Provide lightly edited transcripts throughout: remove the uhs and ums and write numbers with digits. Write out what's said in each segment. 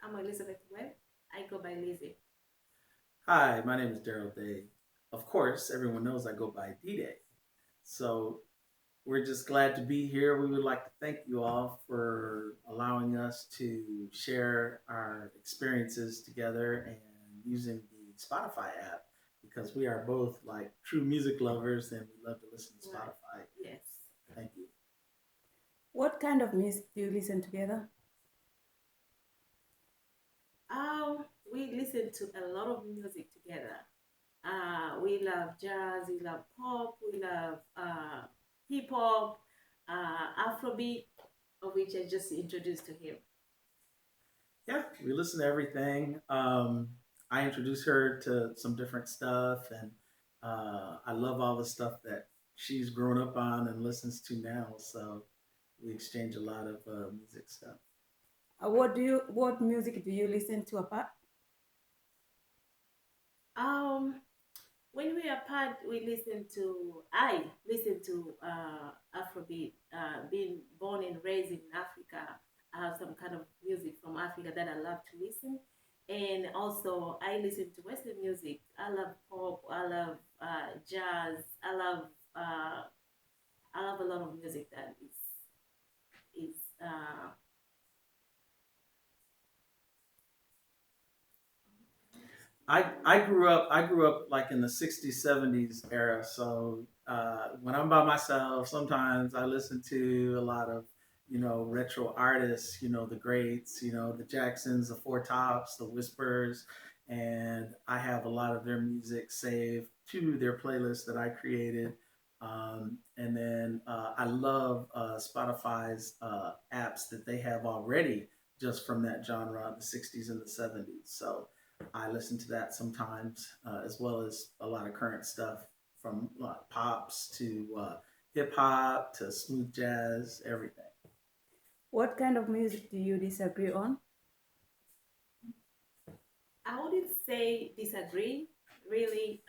I'm Elizabeth Webb. I go by Lizzie. Hi, my name is Daryl Day. Of course, everyone knows I go by D-Day. So we're just glad to be here. We would like to thank you all for allowing us to share our experiences together and using the Spotify app because we are both like true music lovers and we love to listen to Right. Spotify. Yes. Thank you. What kind of music do you listen together? We listen to a lot of music together. We love jazz, we love pop, we love hip hop, Afrobeat, of which I just introduced to him. Yeah, we listen to everything. I introduced her to some different stuff, and I love all the stuff that she's grown up on and listens to now. So we exchange a lot of music stuff. What music do you listen to apart? Um, when we are apart, I listen to Afrobeat. Being born and raised in Africa, I have some kind of music from Africa that I love to listen. And also, I listen to Western music. I love pop. I love jazz. Uh, I love a lot of music that is I grew up like in the '60s, '70s era. So when I'm by myself, sometimes I listen to a lot of retro artists. The greats. The Jacksons, the Four Tops, the Whispers, and I have a lot of their music saved to their playlist that I created. And then I love Spotify's apps that they have already just from that genre, the '60s and the '70s. So I listen to that sometimes, as well as a lot of current stuff from pops to hip hop to smooth jazz, everything. What kind of music do you disagree on? I wouldn't say disagree. Really,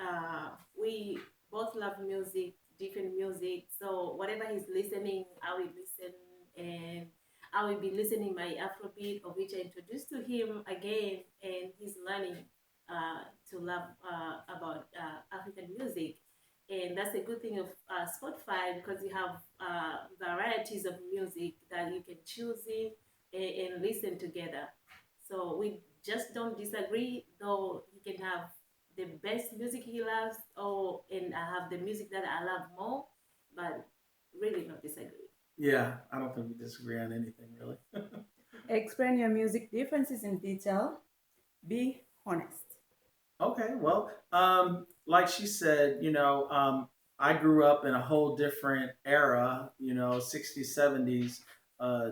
we both love music, different music. So whatever he's listening, I will listen, and I will be listening my Afrobeat, of which I introduced to him again, and he's learning to love about African music. And that's a good thing of Spotify because you have varieties of music that you can choose in and listen together. So we just don't disagree, though he can have the best music he loves, or and I have the music that I love more, but really not disagree. Yeah, I don't think we disagree on anything really. Explain your music differences in detail. Be honest. Okay, well, like she said, I grew up in a whole different era, '60s, '70s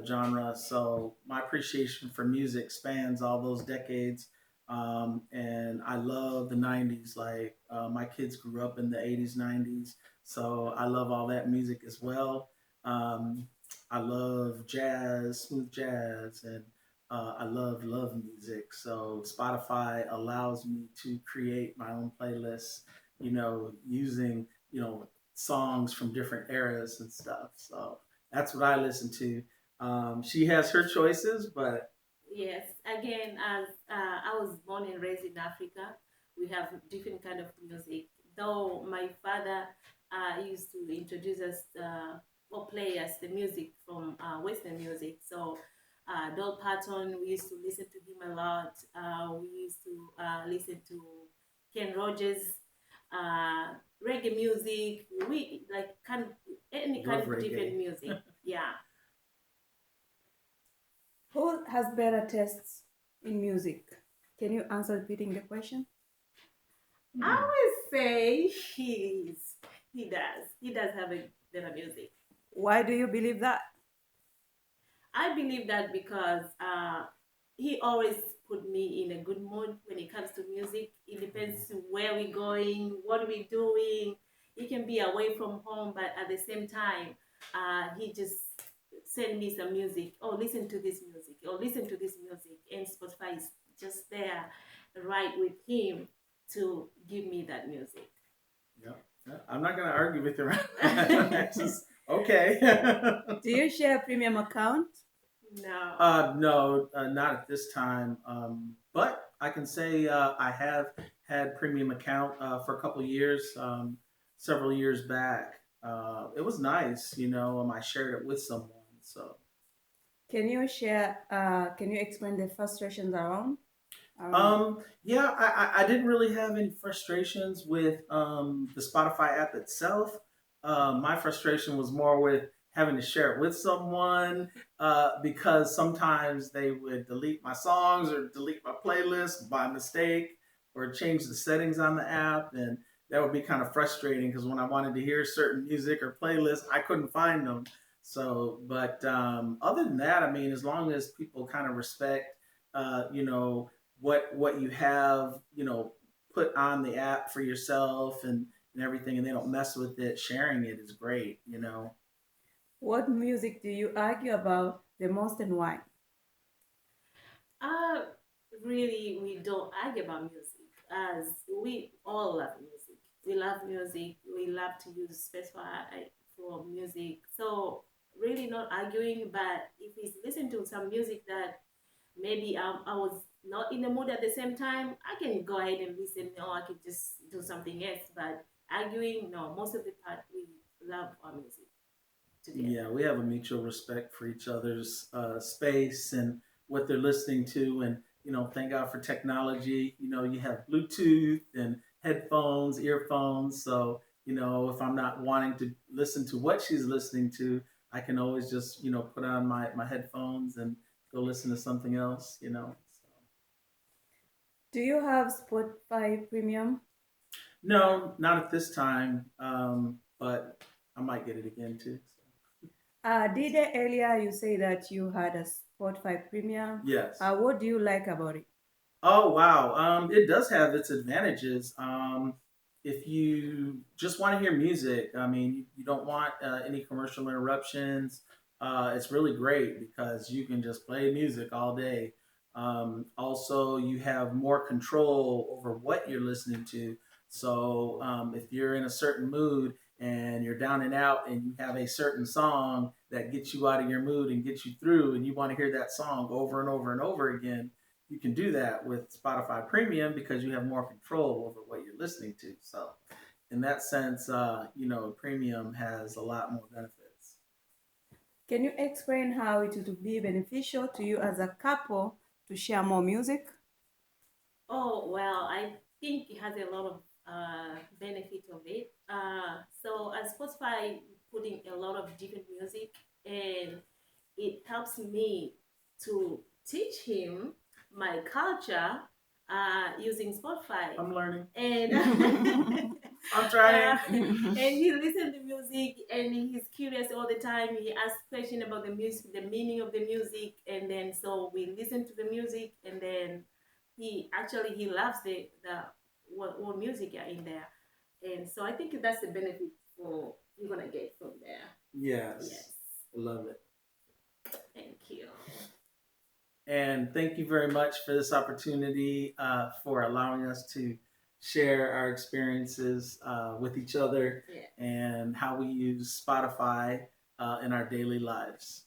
genre. So my appreciation for music spans all those decades. And I love the '90s. Like my kids grew up in the '80s, '90s. So I love all that music as well. Um, I love jazz, smooth jazz, and I love music, so Spotify allows me to create my own playlists. Using songs from different eras and stuff. So that's what I listen to. She has her choices, but Yes, again, as I was born and raised in Africa, we have different kind of music. Though my father used to introduce us or play us the music from Western music. So Dol Parton, we used to listen to him a lot. We used to listen to Ken Rogers, reggae music. We like any kind love of different reggae. music. Yeah. Who has better tastes in music? Can you answer repeating the question? I would say he does have a better music. Why do you believe that? I believe that because he always put me in a good mood when it comes to music. It depends where we're going, what we're doing. He can be away from home, but at the same time, he just send me some music. Oh, listen to this music. Or listen to this music. And Spotify is just there, right with him to give me that music. Yeah. Yeah, I'm not going to argue with you. Just, okay. Do you share a premium account? No. No, not at this time. But I can say I have had premium account for a couple of years, several years back. It was nice, I shared it with someone. So, Can you share? Can you explain the frustrations around it? yeah, I didn't really have any frustrations with the Spotify app itself. My frustration was more with having to share it with someone because sometimes they would delete my songs or delete my playlist by mistake or change the settings on the app. And that would be kind of frustrating because when I wanted to hear certain music or playlists, I couldn't find them. So, but other than that, I mean, as long as people kind of respect, you know, what you have, put on the app for yourself and everything, and they don't mess with it. Sharing it is great. What music do you argue about the most and why? Uh, Really, we don't argue about music, as we all love music. We love music. We love to use Spotify for music. So really not arguing, but if he's listening to some music that maybe I was not in the mood at the same time, I can go ahead and listen, or I could just do something else. But arguing, no, most of the part we love our music together. Yeah, we have a mutual respect for each other's space and what they're listening to, and thank God for technology. You have Bluetooth and headphones, earphones. So if I'm not wanting to listen to what she's listening to, I can always just put on my headphones and go listen to something else. So. Do you have Spotify Premium? No, not at this time. But I might get it again too. So. Did earlier you say that you had a Spotify Premium? Yes. What do you like about it? Oh wow. It does have its advantages. If you just want to hear music, I mean, you don't want any commercial interruptions. It's really great because you can just play music all day. Also, you have more control over what you're listening to. So, if you're in a certain mood and you're down and out and you have a certain song that gets you out of your mood and gets you through, and you want to hear that song over and over and over again, you can do that with Spotify Premium because you have more control over what you're listening to. So, in that sense, Premium has a lot more benefits. Can you explain how it would be beneficial to you as a couple to share more music? Oh, well, I think it has a lot of benefit of it. So as Spotify putting a lot of different music, and it helps me to teach him my culture using Spotify. I'm learning. And I'm trying. and he listens to music and he's curious all the time. He asks questions about the music, the meaning of the music, and then so we listen to the music, and then he loves the what music are in there, and so I think that's the benefit for you're gonna get from there. Yes. Yes, Love it. thank you. And thank you very much for this opportunity for allowing us to share our experiences with each other Yeah. and how we use Spotify in our daily lives.